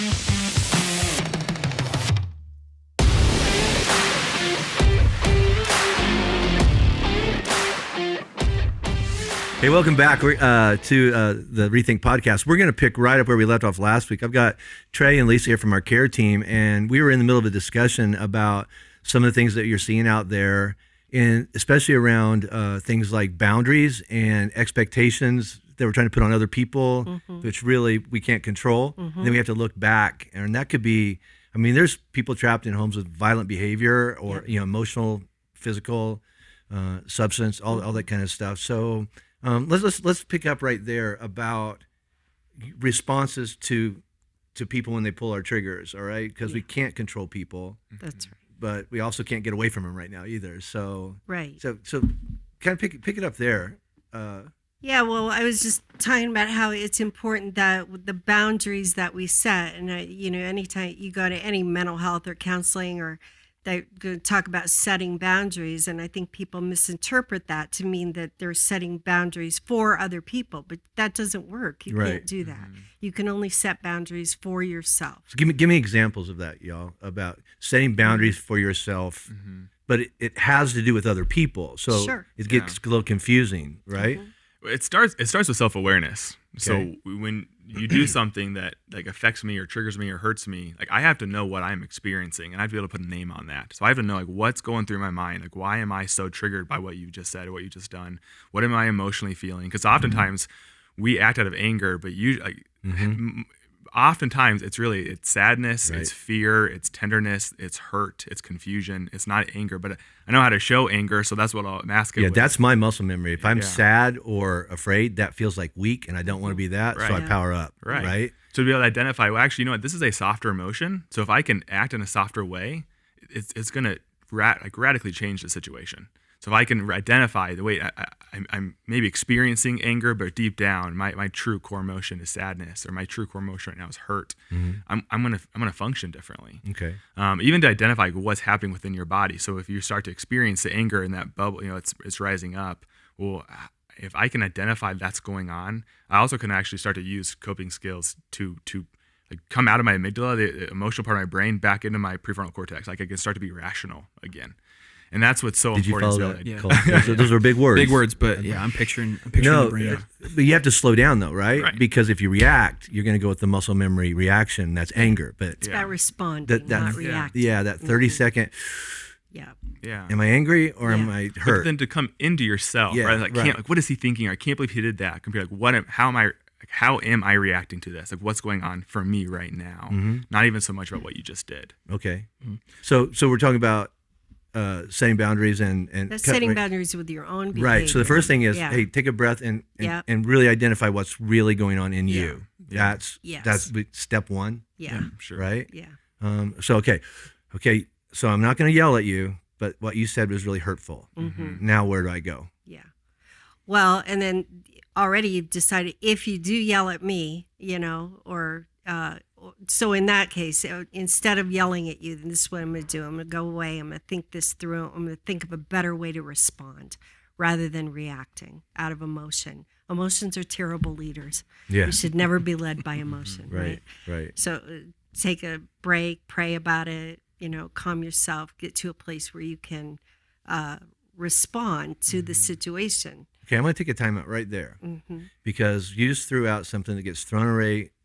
Hey, welcome back to the Rethink podcast. We're going to pick right up where we left off last week. I've got Trey and Lisa here from our care team, and we were in the middle of a discussion about some of the things that you're seeing out there, and especially around things like boundaries and expectations that we're trying to put on other people, which really we can't control. And then we have to look back, and that could be, I mean, there's people trapped in homes with violent behavior or emotional, physical, substance, all that kind of stuff. So let's pick up right there about responses to people when they pull our triggers, all right? Because we can't control people. That's right. But we also can't get away from them right now either. So right. So kind of pick it up there. Yeah, well, I was just talking about how it's important that the boundaries that we set, and anytime you go to any mental health or counseling, or they're going to talk about setting boundaries, and I think people misinterpret that to mean that they're setting boundaries for other people, but that doesn't work. You can't do that. You can only set boundaries for yourself. So give me examples of that, y'all, about setting boundaries for yourself, but it has to do with other people. So it gets a little confusing, right? It starts with self-awareness. Okay. So when you do something that like affects me or triggers me or hurts me, like I have to know what I'm experiencing, and I have to be able to put a name on that. So I have to know like what's going through my mind. Like, why am I so triggered by what you just said or what you just done? What am I emotionally feeling? Because oftentimes we act out of anger, but oftentimes it's sadness, it's fear, it's tenderness, it's hurt, it's confusion. It's not anger, but I know how to show anger, so that's what I'll mask it with. That's my muscle memory. If I'm sad or afraid, that feels like weak, and I don't want to be that, so I power up. Right. So to be able to identify, well, actually, you know what, this is a softer emotion, so if I can act in a softer way, it's going to radically change the situation. So if I can identify the way I'm maybe experiencing anger, but deep down, my true core emotion is sadness, or my true core emotion right now is hurt. I'm gonna function differently. Okay. Even to identify what's happening within your body. So if you start to experience the anger in that bubble, it's rising up. Well, if I can identify that's going on, I also can actually start to use coping skills to like come out of my amygdala, the emotional part of my brain, back into my prefrontal cortex. Like I can start to be rational again. And that's what's so important. Did you follow that? Those were big words. Big words, but I'm picturing the brain. But you have to slow down though, right? Because if you react, you're going to go with the muscle memory reaction. That's anger. But it's about responding, not reacting. Yeah, that 30-second. Yeah. Am I angry or am I hurt? But then to come into yourself, right? Like, what is he thinking? I can't believe he did that. Compared to like, how am I reacting to this? Like, what's going on for me right now? Not even so much about what you just did. Okay. So we're talking about setting boundaries and setting boundaries with your own behavior. Right. So the first thing is, hey, take a breath and really identify what's really going on in you. That's step one. Yeah. Sure. Right. Yeah. So okay. So I'm not going to yell at you, but what you said was really hurtful. Now where do I go? Yeah. Well, and then already you've decided if you do yell at me, so in that case, instead of yelling at you, then this is what I'm going to do. I'm going to go away. I'm going to think this through. I'm going to think of a better way to respond rather than reacting out of emotion. Emotions are terrible leaders. Yeah. You should never be led by emotion. Right. So take a break, pray about it, calm yourself, get to a place where you can respond to the situation. Okay, I'm going to take a time out right there because you just threw out something that gets thrown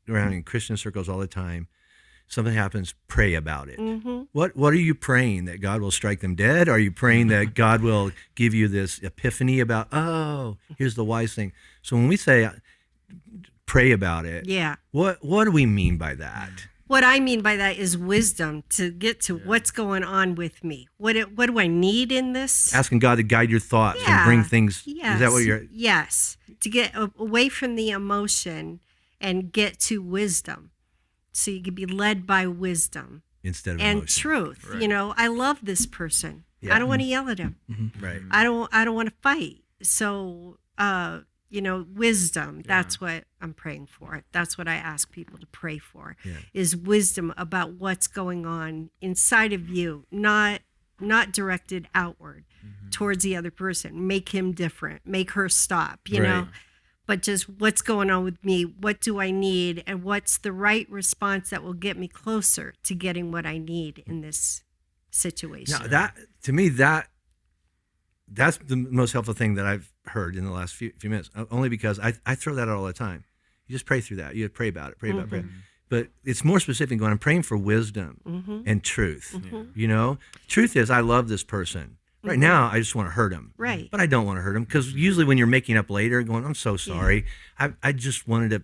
around in Christian circles all the time. Something happens, pray about it. What are you praying? That God will strike them dead? Are you praying that God will give you this epiphany about, here's the wise thing? So when we say pray about it, what do we mean by that? What I mean by that is wisdom to get to what's going on with me. What do I need in this? Asking God to guide your thoughts and bring things. Yes. Is that what you're? Yes. To get away from the emotion and get to wisdom. So you can be led by wisdom. Instead of and emotion. Truth. Right. I love this person. I don't want to yell at him. Right. I don't want to fight. So wisdom, that's what I'm praying for. That's what I ask people to pray for, is wisdom about what's going on inside of you, not directed outward towards the other person. Make him different, make her stop, you know. but just what's going on with me, what do I need, and what's the right response that will get me closer to getting what I need in this situation. Now that, to me, that's the most helpful thing that I've heard in the last few minutes, only because I throw that out all the time. You just pray through that. You pray about it, pray about it. But it's more specific when I'm praying for wisdom and truth. You know, truth is, I love this person. Right now, I just want to hurt him. Right. But I don't want to hurt him, because usually when you're making up later, going, I'm so sorry. I just wanted to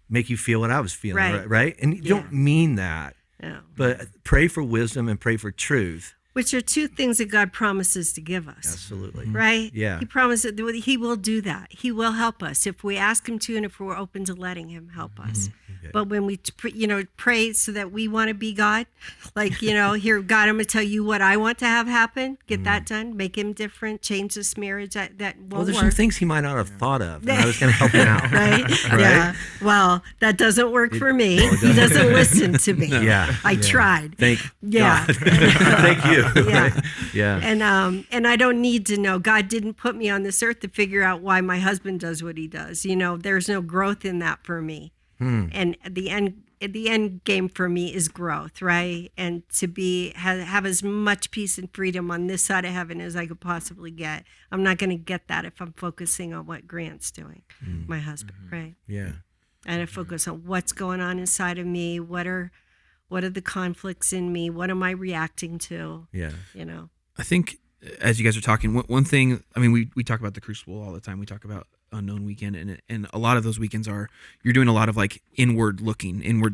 make you feel what I was feeling, right? And you don't mean that. No. But pray for wisdom and pray for truth. Which are two things that God promises to give us. Absolutely. Right? Yeah. He promises that He will do that. He will help us if we ask Him to, and if we're open to letting Him help us. Okay. But when we, pray so that we want to be God, like, here, God, I'm going to tell you what I want to have happen. Get that done. Make Him different. Change this marriage. That won't Well, there's work. some things He might not have thought of, and I was going to help him out. Right? Yeah. Well, that doesn't work for me. He doesn't listen to me. Yeah. I tried. Thank Yeah. God. Thank you. Yeah. Right? Yeah. And I don't need to know. God didn't put me on this earth to figure out why my husband does what he does. There's no growth in that for me. And at the end game for me is growth, right? And to have as much peace and freedom on this side of heaven as I could possibly get. I'm not going to get that if I'm focusing on what Grant's doing, my husband, right? Yeah. And I focus on what's going on inside of me. What are the conflicts in me? What am I reacting to? Yeah. I think as you guys are talking, one thing, I mean, we talk about the Crucible all the time. We talk about Unknown Weekend, and a lot of those weekends you're doing a lot of like inward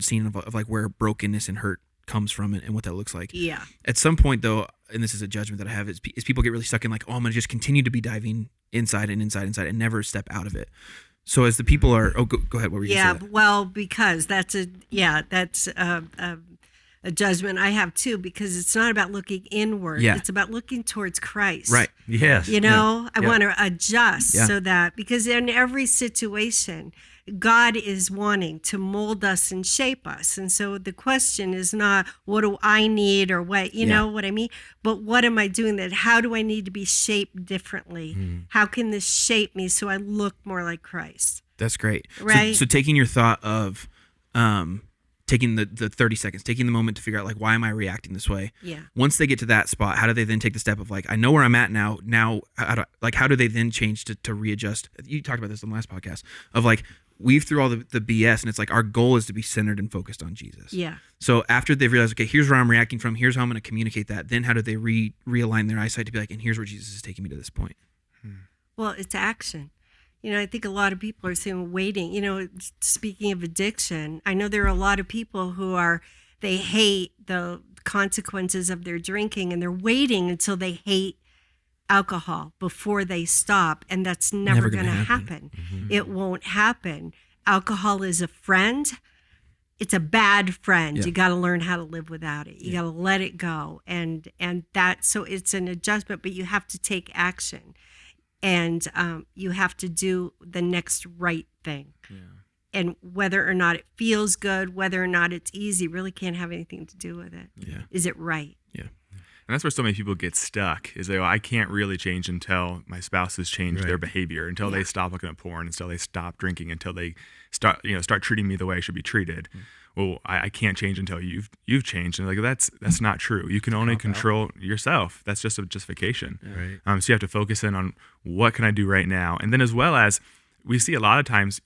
seeing of like where brokenness and hurt comes from and what that looks like. Yeah. At some point though, and this is a judgment that I have, is people get really stuck in like, oh, I'm going to just continue to be diving inside and never step out of it. So as the people are, go ahead. What were you going to say? Well, because that's a judgment I have too, because it's not about looking inward. Yeah. It's about looking towards Christ. Right. Yes. I want to adjust so that, because in every situation, God is wanting to mold us and shape us. And so the question is not, what do I need, or what, know what I mean? But what am I doing how do I need to be shaped differently? How can this shape me so I look more like Christ? That's great. Right. So taking your thought of, taking the 30 seconds, taking the moment to figure out like, why am I reacting this way? Yeah. Once they get to that spot, how do they then take the step of like, I know where I'm at now, how do they then change to readjust? You talked about this on the last podcast of like, weave through all the BS, and it's like our goal is to be centered and focused on Jesus. Yeah. So after they've realized, okay, here's where I'm reacting from, here's how I'm going to communicate that, then how do they realign their eyesight to be like, and here's where Jesus is taking me to this point? Well, it's action. I think a lot of people are saying waiting. Speaking of addiction, I know there are a lot of people who they hate the consequences of their drinking, and they're waiting until they hate alcohol before they stop, and that's never going to happen. It won't happen. Alcohol is a friend. It's a bad friend. You got to learn how to live without it. You got to let it go, and so it's an adjustment, but you have to take action. And you have to do the next right thing. Yeah. And whether or not it feels good, whether or not it's easy, really can't have anything to do with it. Yeah. Is it right? Yeah. And that's where so many people get stuck, is I can't really change until my spouse has changed their behavior, until they stop looking at porn, until they stop drinking, until they start treating me the way I should be treated. Well, I can't change until you've changed. And like, that's not true. You can only control yourself. That's just a justification. Right. So you have to focus in on what can I do right now? And then, as well as, we see a lot of times,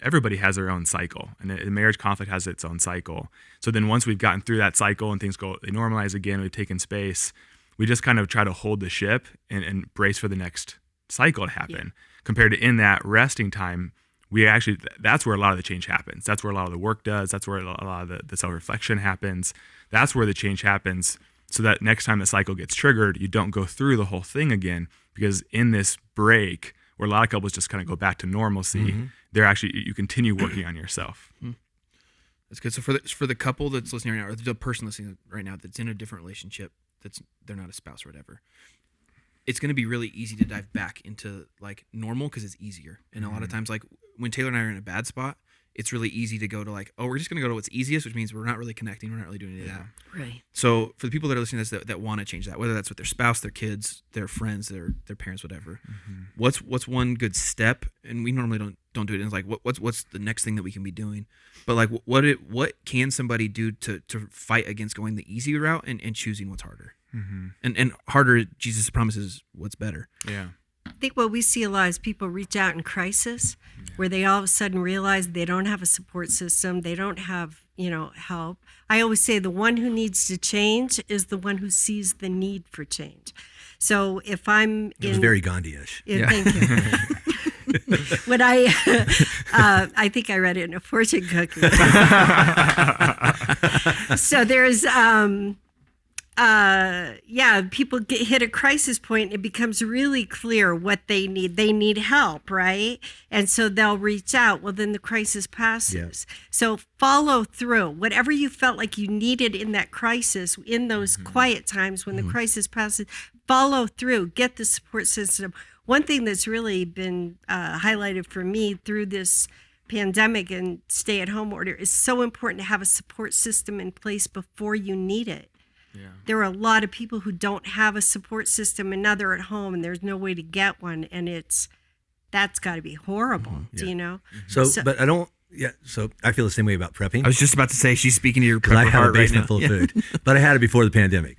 everybody has their own cycle, and a marriage conflict has its own cycle. So then once we've gotten through that cycle and things they normalize again, we've taken space, we just kind of try to hold the ship and brace for the next cycle to happen. Compared to in that resting time, that's where a lot of the change happens. That's where a lot of the work does. That's where a lot of the self-reflection happens. That's where the change happens, so that next time the cycle gets triggered, you don't go through the whole thing again, because in this break, where a lot of couples just kind of go back to normalcy, you continue working on yourself. That's good. So for the couple that's listening right now, or the person listening right now that's in a different relationship, they're not a spouse or whatever, it's going to be really easy to dive back into like normal because it's easier. And a lot of times, like when Taylor and I are in a bad spot, it's really easy to go to like, oh, we're just going to go to what's easiest, which means we're not really connecting. We're not really doing any of that. Right. So for the people that are listening to this that want to change that, whether that's with their spouse, their kids, their friends, their parents, whatever, what's one good step? And we normally don't don't do it. And it's like, what's the next thing that we can be doing? But like, what can somebody do to fight against going the easy route and choosing what's harder? And harder, Jesus promises what's better. Yeah. I think what we see a lot is people reach out in crisis where they all of a sudden realize they don't have a support system. They don't have, help. I always say the one who needs to change is the one who sees the need for change. So if I'm It was very Gandhi-ish. Yeah, thank you. When I think I read it in a fortune cookie. So there's, people hit a crisis point. It becomes really clear what they need. They need help, right? And so they'll reach out. Well, then the crisis passes. Yeah. So follow through. Whatever you felt like you needed in that crisis, in those quiet times when the crisis passes, follow through. Get the support system. One thing that's really been highlighted for me through this pandemic and stay-at-home order is so important to have a support system in place before you need it. Yeah. There are a lot of people who don't have a support system, and now they're at home and there's no way to get one, and that's got to be horrible. Do you know? So, but I don't. Yeah, so I feel the same way about prepping. I was just about to say, she's speaking to your prepper I had a heart basement right full of food, but I had it before the pandemic.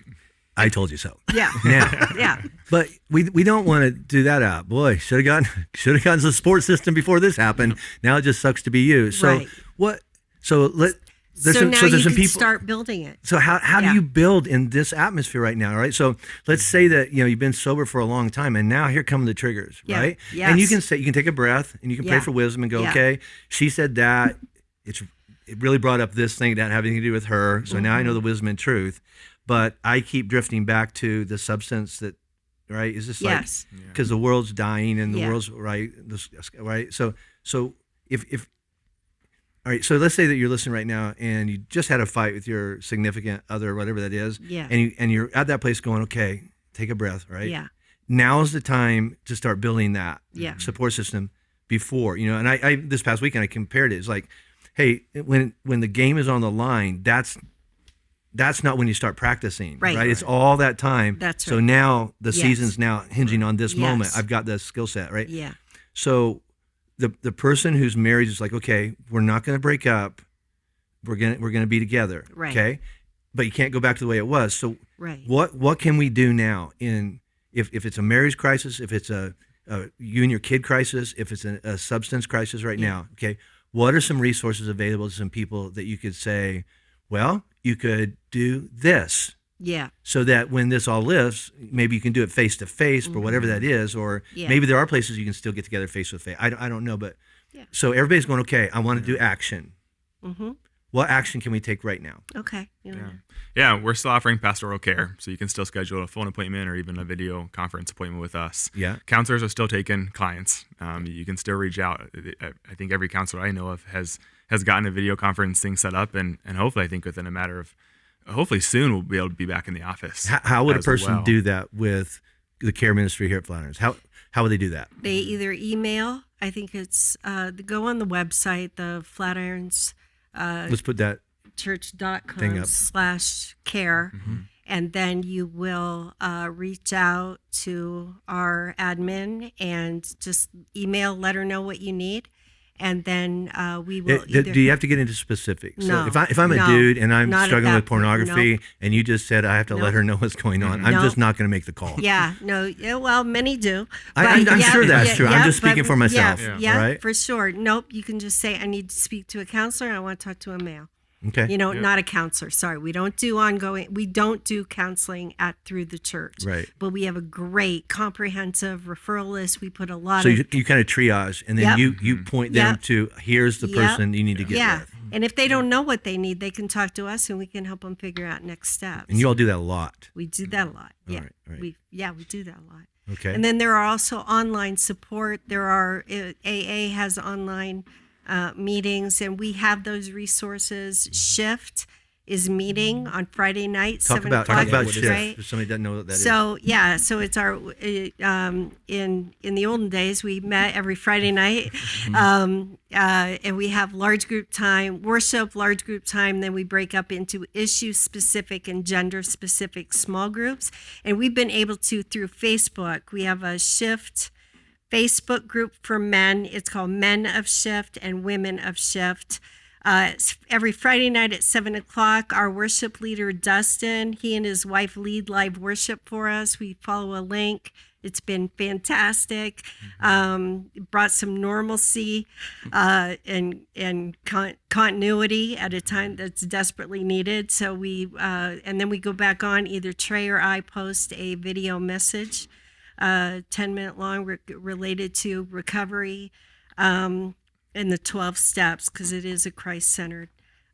I told you so. Yeah. Now, yeah. But we don't want to do that out. Boy, should have gotten the support system before this happened. Now it just sucks to be you. So what? So let. There's so some you can people start building it. So how do you build in this atmosphere right now? Right. So let's say that you've been sober for a long time, and now here come the triggers, right? Yes. And you can take a breath and you can pray for wisdom and go, okay, she said that it really brought up this thing that had anything to do with her. So now I know the wisdom and truth, but I keep drifting back to the substance that, right? Is this like because the world's dying and the world's right? So if all right, so let's say that you're listening right now and you just had a fight with your significant other, whatever that is, and you're at that place going, okay, take a breath, right? Yeah. Now's the time to start building that support system before, and I this past weekend I compared it. It's like, hey, when the game is on the line, that's not when you start practicing, right? It's all that time. That's so right. now the season's now hinging on this moment. I've got the skill set, right? Yeah. So the person who's married is like, okay, we're not going to break up. We're gonna be together, right? Okay, but you can't go back to the way it was. So right. What can we do now if it's a marriage crisis, if it's a you and your kid crisis, if it's a substance crisis right now? Okay, what are some resources available to some people that you could say, well, you could do this. Yeah. So that when this all lifts, maybe you can do it face to face or whatever that is, or maybe there are places you can still get together face to face. I don't know, but so everybody's going, okay, I want to do action. Mm-hmm. What action can we take right now? Okay. Yeah, we're still offering pastoral care, so you can still schedule a phone appointment or even a video conference appointment with us. Yeah. Counselors are still taking clients. You can still reach out. I think every counselor I know of has gotten a video conference thing set up, and hopefully I think within a matter of hopefully soon we'll be able to be back in the office. How would a person do that with the care ministry here at Flatirons? How would they do that? They either email. I think it's go on the website, the Flatirons. Let's put that church.com/care, and then you will reach out to our admin and just email, let her know what you need. And then we will. Do you have to get into specifics? No. So if I'm a dude and I'm struggling with pornography, and you just said I have to let her know what's going on, I'm just not going to make the call. Yeah, no. Yeah, well, many do. I'm sure that's true. I'm just speaking for myself. Yeah, right? For sure. Nope. You can just say I need to speak to a counselor. I want to talk to a male. Okay. Not a counselor. Sorry, we don't do counseling through the church. Right. But we have a great comprehensive referral list. We put a lot So you kind of triage, and then you point them to here's the person you need to get with. And if they don't know what they need, they can talk to us, and we can help them figure out next steps. And you all do that a lot. We do that a lot. Yeah. All right. We do that a lot. Okay. And then there are also online support. There are AA has online meetings, and we have those resources. Shift is meeting on Friday night, 7 o'clock. Talk about Shift. Right? If somebody doesn't know what that is. So it's our in the olden days we met every Friday night, and we have large group time, worship, large group time. Then we break up into issue specific and gender specific small groups, and we've been able to through Facebook. We have a Shift Facebook group for men. It's called Men of Shift and Women of Shift. It's every Friday night at 7:00. Our worship leader, Dustin, he and his wife lead live worship for us. We follow a link. It's been fantastic. Brought some normalcy and continuity at a time that's desperately needed. So and then we go back on. Either Trey or I post a video message, 10-minute long, related to recovery. In the 12 steps, because it is a Christ-centered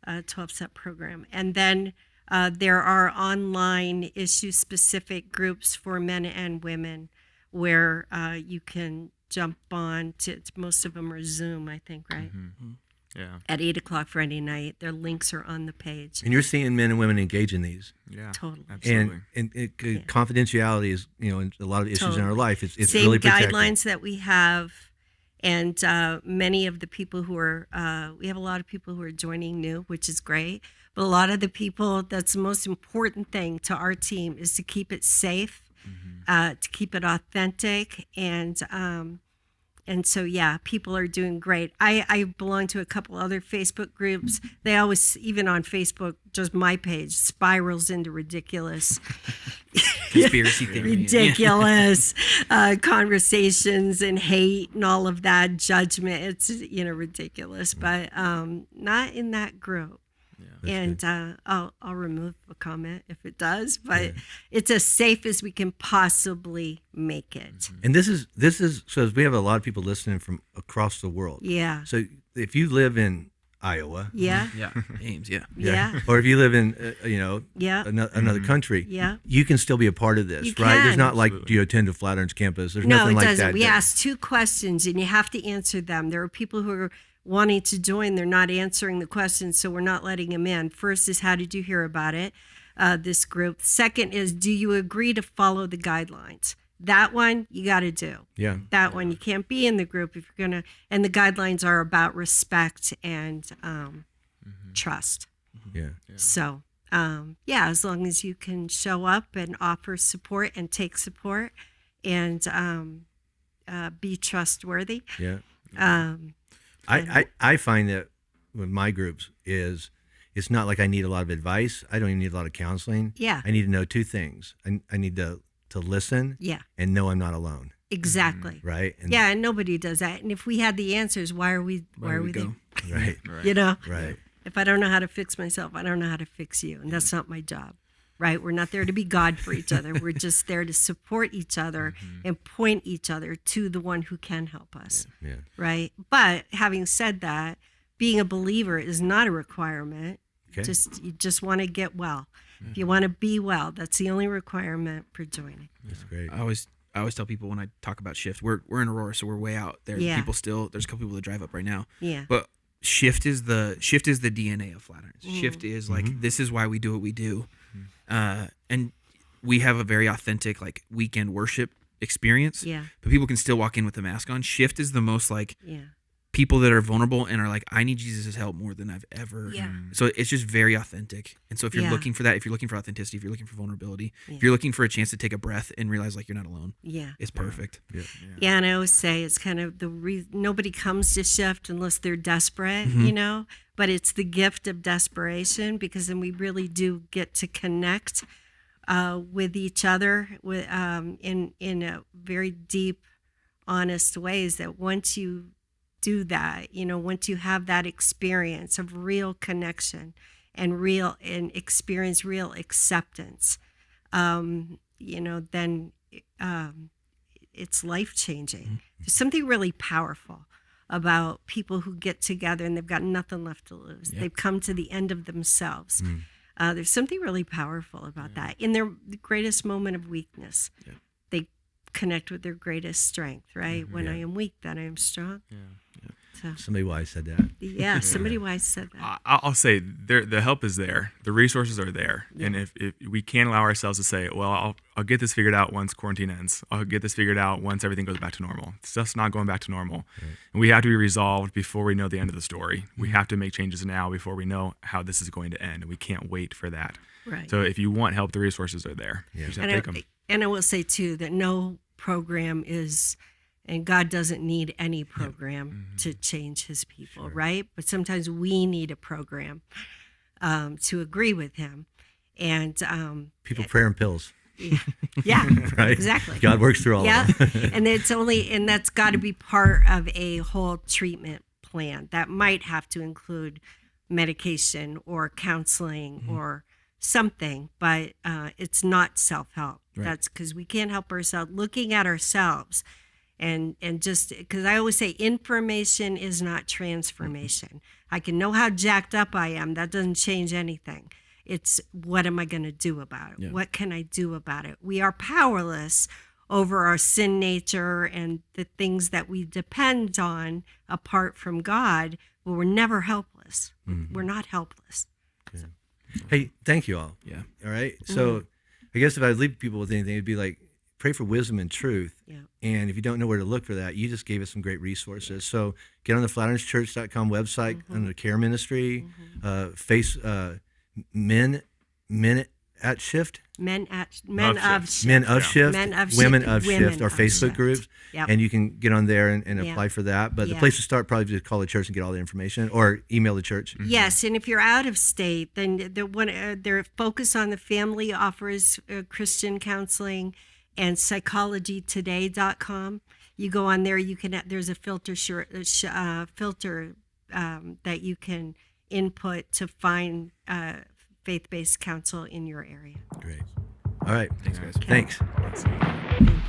12-step program. And then there are online issue-specific groups for men and women where you can jump on to, most of them are Zoom, I think, right? Mm-hmm. Yeah. At 8:00 Friday night. Their links are on the page. And you're seeing men and women engage in these. Yeah, totally. Absolutely. And confidentiality is, in a lot of issues in our life. It's same really protected. guidelines that we have. And many of the people who are, we have a lot of people who are joining new, which is great. But a lot of the people, that's the most important thing to our team is to keep it safe, to keep it authentic. And so, yeah, people are doing great. I belong to a couple other Facebook groups. They always, even on Facebook, just my page, spirals into ridiculous. Conspiracy theory. Ridiculous conversations and hate and all of that, judgment. It's, ridiculous, but not in that group. And I'll remove a comment if it does, but it's as safe as we can possibly make it. And this is so we have a lot of people listening from across the world. Yeah. So if you live in Iowa, Yeah. Ames, Yeah. or if you live in Yeah. another country, Yeah. you can still be a part of this, You right? There's can. not like, Absolutely. do you attend to Flatirons campus? There's No, nothing it like doesn't. that. We ask 2 questions and you have to answer them. There are people who are wanting to join. They're not answering the questions, so we're not letting them in. First is, how did you hear about it, this group? Second is, do you agree to follow the guidelines? That one you got to do. Yeah. That one you can't be in the group if you're going to. And the guidelines are about respect and trust. Yeah. So, as long as you can show up and offer support and take support and be trustworthy. Yeah. Um, I find that with my groups is it's not like I need a lot of advice. I don't even need a lot of counseling. Yeah. I need to know 2 things. I need to listen Yeah, and know I'm not alone. exactly. Right. And, Yeah, and nobody does that. And if we had the answers, why are we there? Right. Right. Right. If I don't know how to fix myself, I don't know how to fix you. And that's not my job, right? We're not there to be God for each other. We're just there to support each other and point each other to the one who can help us, Yeah. right? But having said that, being a believer is not a requirement. Okay. You just want to get well. If you want to be well, that's the only requirement for joining. That's great. I always tell people when I talk about shift, we're in Aurora, so we're way out there. Yeah. There's a couple people that drive up right now. Yeah. But shift is the DNA of Flatirons. Shift is like, this is why we do what we do. And we have a very authentic weekend worship experience. Yeah. But people can still walk in with a mask on. Shift is the most Yeah. people that are vulnerable and are like, I need Jesus' help more than I've ever. Yeah. So it's just very authentic. And so if you're Yeah. looking for that, if you're looking for authenticity, if you're looking for vulnerability, Yeah. if you're looking for a chance to take a breath and realize you're not alone, Yeah. it's perfect. Yeah, and I always say it's kind of nobody comes to shift unless they're desperate, but it's the gift of desperation, because then we really do get to connect with each other in a very deep, honest ways. That once you do that, once you have that experience of real connection and experience real acceptance, then it's life-changing. There's something really powerful about people who get together and they've got nothing left to lose. They've come to the end of themselves. There's something really powerful about that. In their greatest moment of weakness, they connect with their greatest strength, right? When I am weak, then I am strong. So, Somebody wise said that. yeah, somebody wise said that. I'll say the help is there. The resources are there. And if we can't allow ourselves to say, well, I'll get this figured out once quarantine ends. I'll get this figured out once everything goes back to normal. It's just not going back to normal. Right. And we have to be resolved before we know the end of the story. We have to make changes now before we know how this is going to end. And we can't wait for that. Right. So if you want help, the resources are there. You just have to take them. And I will say, too, that no program is And God doesn't need any program to change his people, right? But sometimes we need a program to agree with him. And People, prayer, and pills. yeah, Right? exactly. God works through all of them. And that's got to be part of a whole treatment plan. That might have to include medication or counseling or something, but it's not self-help. Right. That's because we can't help ourselves. Looking at ourselves and just because I always say information is not transformation. I can know how jacked up I am. That doesn't change anything. It's what am I going to do about it? Yeah. What can I do about it? We are powerless over our sin nature and the things that we depend on apart from God, but we're never helpless. We're not helpless. Hey, thank you all. Yeah. All right. So I guess if I leave people with anything, it'd be like, pray for wisdom and truth. Yeah. And if you don't know where to look for that, you just gave us some great resources. So get on the flatironschurch.com website under the care ministry, men at shift. Men of Shift. shift. Men of Shift, Men of Women Shift, of Women Shift, our of Facebook Shift. groups. Yep. And you can get on there and Yeah. apply for that. But the Yeah. place to start probably just call the church and get all the information or email the church. Yes, and if you're out of state, then their Focus on the Family offers Christian counseling, and psychologytoday.com. You go on there, you can there's a filter that you can input to find faith-based counsel in your area. Great. All right. Thanks, guys. Thanks. Thank you.